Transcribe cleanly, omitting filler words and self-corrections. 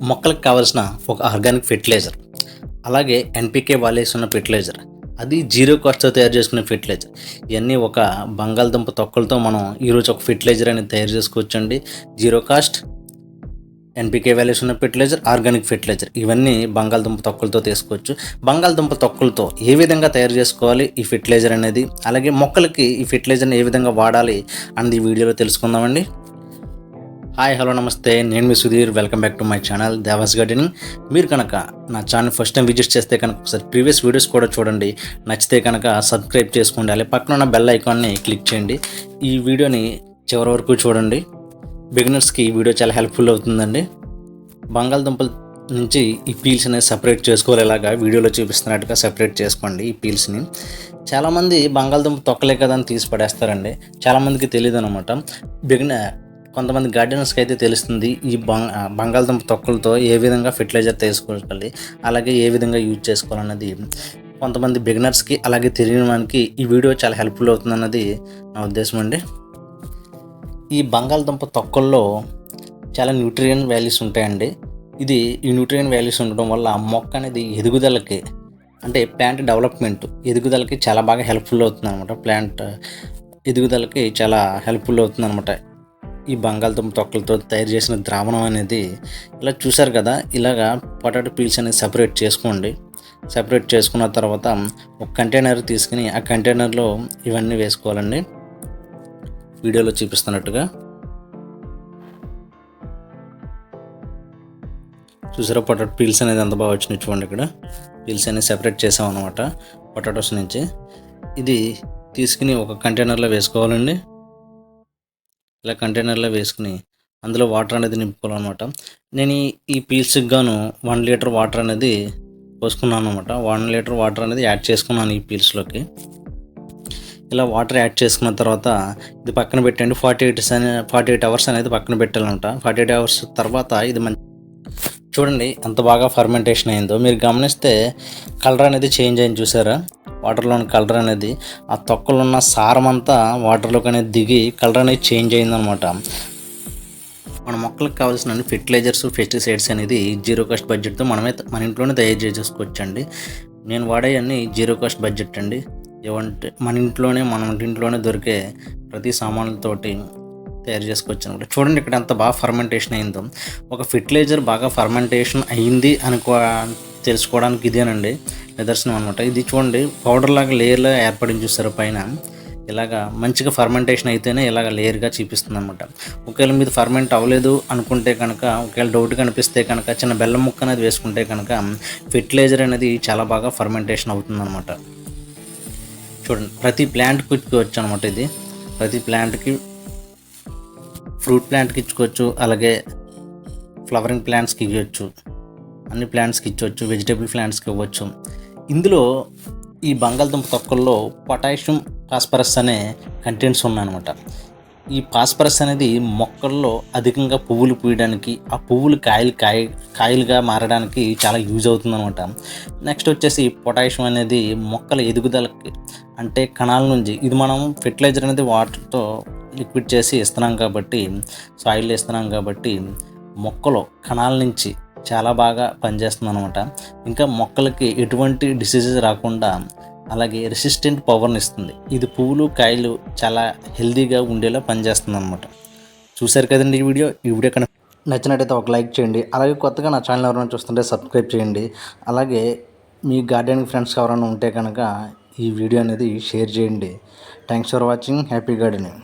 మొక్కలకు కావాల్సిన ఒక ఆర్గానిక్ ఫెర్టిలైజర్, అలాగే ఎన్పికే వాలేసిన ఫెర్టిలైజర్, అది జీరో కాస్ట్తో తయారు చేసుకునే ఫెర్టిలైజర్. ఇవన్నీ ఒక బంగాళదుంప తొక్కలతో మనం ఈరోజు ఒక ఫెర్టిలైజర్ అనేది తయారు చేసుకోవచ్చండి. జీరో కాస్ట్, ఎన్పికే వాల్యూస్ ఉన్న ఫెర్టిలైజర్, ఆర్గానిక్ ఫెర్టిలైజర్, ఇవన్నీ బంగాళదుంప తొక్కలతో తీసుకోవచ్చు. బంగాళదుంప తొక్కలతో ఏ విధంగా తయారు చేసుకోవాలి ఈ ఫెర్టిలైజర్ అనేది, అలాగే మొక్కలకి ఈ ఫెర్టిలైజర్ని ఏ విధంగా వాడాలి అన్నది ఈ వీడియోలో తెలుసుకుందామండి. హాయ్, హలో, నమస్తే. నేను మీ Sudheer. Welcome back to my channel Deva's gardening. మీరు కనుక నా ఛానల్ ఫస్ట్ టైం విజిట్ చేస్తే కనుక ఒకసారి ప్రీవియస్ వీడియోస్ కూడా చూడండి. నచ్చితే కనుక సబ్స్క్రైబ్ చేసుకోండి, అలాగే పక్కన ఉన్న బెల్ ఐకాన్ని క్లిక్ చేయండి. ఈ వీడియోని చివరి వరకు చూడండి. బిగినర్స్కి ఈ వీడియో చాలా హెల్ప్ఫుల్ అవుతుందండి. బంగాళదుంపల నుంచి ఈ పీల్స్ అనేది సపరేట్ చేసుకోవాలి. ఇలాగా వీడియోలో చూపిస్తున్నట్టుగా సపరేట్ చేసుకోండి ఈ పీల్స్ని. చాలామంది బంగాళదుంప తొక్కలే కదా అని తీసి పడేస్తారండి. చాలామందికి తెలియదు అనమాట. కొంతమంది గార్డెనర్స్కి అయితే తెలుస్తుంది ఈ బంగాళదుంప తొక్కలతో ఏ విధంగా ఫెర్టిలైజర్ తీసుకోవాలి, అలాగే ఏ విధంగా యూజ్ చేసుకోవాలన్నది కొంతమంది బిగినర్స్కి, అలాగే తెలియని వానికి ఈ వీడియో చాలా హెల్ప్ఫుల్ అవుతుందన్నది నా ఉద్దేశం అండి. ఈ బంగాళదుంప తొక్కల్లో చాలా న్యూట్రియన్ వాల్యూస్ ఉంటాయండి. ఈ న్యూట్రియన్ వాల్యూస్ ఉండడం వల్ల మొక్క అనేది ఎదుగుదలకి, అంటే ప్లాంట్ డెవలప్మెంట్ ఎదుగుదలకి చాలా బాగా హెల్ప్ఫుల్ అవుతుంది అనమాట. ప్లాంట్ ఎదుగుదలకి చాలా హెల్ప్ఫుల్ అవుతుంది అనమాట. ఈ బంగాళదుంప తొక్కలతో తయారు చేసిన ద్రావణం అనేది ఇలా చూసారు కదా, ఇలాగా పొటాటో పీల్స్ అనేది సపరేట్ చేసుకోండి. సపరేట్ చేసుకున్న తర్వాత ఒక కంటైనర్ తీసుకుని ఆ కంటైనర్లో ఇవన్నీ వేసుకోవాలండి. వీడియోలో చూపిస్తున్నట్టుగా చూసారా, పొటాటో పీల్స్ అనేది ఎంత బాగా వచ్చినాయి చూడండి. ఇక్కడ పీల్స్ అనేది సెపరేట్ చేసాం అనమాట పొటాటోస్ నుంచి. ఇది తీసుకుని ఒక కంటైనర్లో వేసుకోవాలండి. ఇలా కంటైనర్లో వేసుకుని అందులో వాటర్ అనేది నింపుకోవాలన్నమాట. నేను ఈ పీల్స్కి గాను 1 లీటర్ వాటర్ అనేది పోసుకున్నాను అనమాట. 1 లీటర్ వాటర్ అనేది యాడ్ చేసుకున్నాను ఈ పీల్స్లోకి. ఇలా వాటర్ యాడ్ చేసుకున్న తర్వాత ఇది పక్కన పెట్టండి. 48 అవర్స్ అనేది పక్కన పెట్టాలన్నమాట. 48 అవర్స్ తర్వాత ఇది చూడండి ఎంత బాగా ఫర్మెంటేషన్ అయిందో. మీరు గమనిస్తే కలర్ అనేది చేంజ్ అయింది చూసారా. వాటర్లోని కలర్ అనేది, ఆ తొక్కలో ఉన్న సారం అంతా వాటర్లోకి అనేది దిగి కలర్ అనేది చేంజ్ అయిందనమాట. మన మొక్కలకు కావాల్సిన ఫెర్టిలైజర్స్, పెస్టిసైడ్స్ అనేది జీరో కాస్ట్ బడ్జెట్తో మన ఇంట్లోనే తయారు చేసుకోవచ్చండి. నేను వాడేవన్నీ జీరో కాస్ట్ బడ్జెట్ అండి. ఏమంటే మన ఇంట్లోనే దొరికే ప్రతి సామాన్లతోటి తయారు చేసుకోవచ్చు అనమాట. చూడండి ఇక్కడ ఎంత బాగా ఫర్మెంటేషన్ అయిందో. ఒక ఫెర్టిలైజర్ బాగా ఫర్మెంటేషన్ అయింది తెలుసుకోవడానికి ఇదేనండి నిదర్శనం అనమాట. ఇది చూడండి పౌడర్ లాగా లేయర్లో ఏర్పడింది చూస్తారు పైన. ఇలాగా మంచిగా ఫర్మెంటేషన్ అయితేనే ఇలాగ లేయర్గా చూపిస్తుంది అనమాట. ఒకవేళ మీరు ఫర్మెంట్ అవ్వలేదు అనుకుంటే కనుక, ఒకవేళ డౌట్ కనిపిస్తే కనుక చిన్న బెల్లం ముక్క అనేది వేసుకుంటే కనుక ఫెర్టిలైజర్ అనేది చాలా బాగా ఫర్మెంటేషన్ అవుతుంది అనమాట. చూడండి ప్రతి ప్లాంట్కి ఇచ్చుకోవచ్చు అనమాట. ఇది ప్రతి ప్లాంట్కి, ఫ్రూట్ ప్లాంట్కి ఇచ్చుకోవచ్చు, అలాగే ఫ్లవరింగ్ ప్లాంట్స్కి ఇవ్వచ్చు, అన్ని ప్లాంట్స్కి ఇచ్చవచ్చు, వెజిటేబుల్ ప్లాంట్స్కి ఇవ్వచ్చు. ఇందులో ఈ బంగాళదుంప తొక్కల్లో పొటాషియం, ఫాస్ఫరస్ అనే కంటెంట్స్ ఉన్నాయన్నమాట. ఈ ఫాస్ఫరస్ అనేది మొక్కల్లో అధికంగా పువ్వులు పూయడానికి, ఆ పువ్వులు కాయలుగా మారడానికి చాలా యూజ్ అవుతుందన్నమాట. నెక్స్ట్ వచ్చేసి పొటాషియం అనేది మొక్కల ఎదుగుదలకి, అంటే కణాల నుంచి, ఇది మనం ఫెర్టిలైజర్ అనేది వాటర్తో లిక్విడ్ చేసి ఇస్తున్నాం కాబట్టి, సాయిల్ ఇస్తున్నాం కాబట్టి మొక్కలో కణాల నుంచి చాలా బాగా పనిచేస్తుంది అనమాట. ఇంకా మొక్కలకి ఎటువంటి డిసీజెస్ రాకుండా, అలాగే రెసిస్టెంట్ పవర్ని ఇస్తుంది. ఇది పువ్వులు, కాయలు చాలా హెల్తీగా ఉండేలా పనిచేస్తుంది అనమాట. చూశారు కదండి ఈ వీడియో కనుక నచ్చినట్టయితే ఒక లైక్ చేయండి. అలాగే కొత్తగా నా ఛానల్ ఎవరైనా చూస్తుంటే సబ్స్క్రైబ్ చేయండి. అలాగే మీ గార్డెనింగ్ ఫ్రెండ్స్ ఎవరైనా ఉంటే కనుక ఈ వీడియో అనేది షేర్ చేయండి. Thanks for watching. Happy gardening.